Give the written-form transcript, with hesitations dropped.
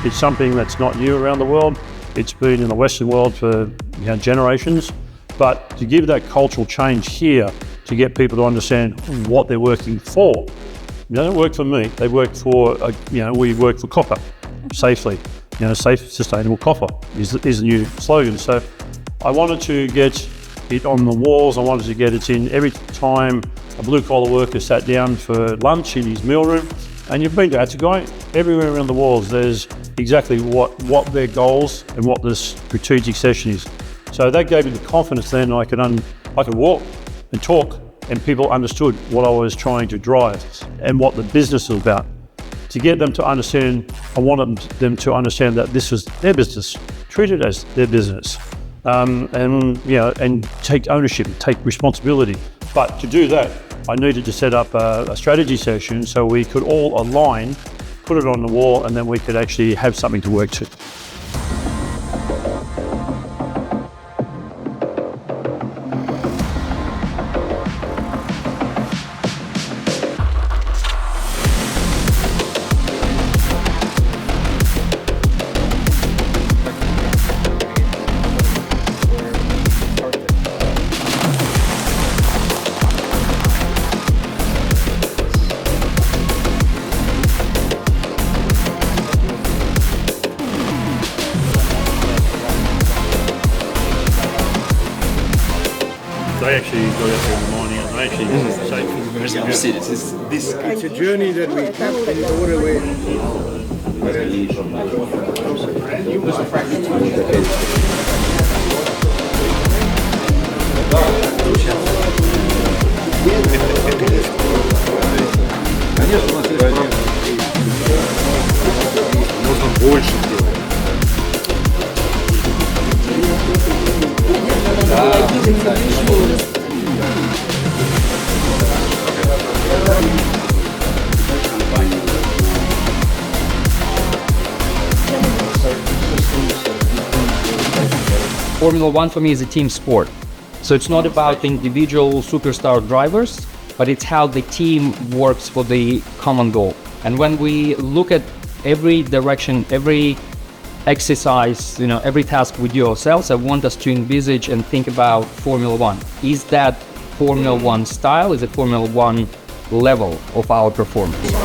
It's something that's not new around the world. It's been in the Western world for generations. But to give that cultural change here, to get people to understand what they're working for. They don't work for me. They work for, we work for copper safely. Safe, sustainable copper is the new slogan. So I wanted to get it on the walls. I wanted to get it in every time a blue-collar worker sat down for lunch in his meal room. And you've been to Atagai, everywhere around the walls, there's exactly what their goals and what the strategic session is. So that gave me the confidence then I could walk and talk, and people understood what I was trying to drive and what the business was about. To get them to understand, I wanted them to understand that this was their business, treat it as their business, and take ownership, take responsibility. But to do that, I needed to set up a strategy session so we could all align, put it on the wall, and then we could actually have something to work to. They actually got out there in the morning and they actually It's a journey that we have in order where можно больше делать. Formula One for me is a team sport. So it's not about the individual superstar drivers, but it's how the team works for the common goal. And when we look at every direction, every exercise, every task we do ourselves, I want us to envisage and think about Formula One. Is that Formula One style? Is it Formula One level of our performance?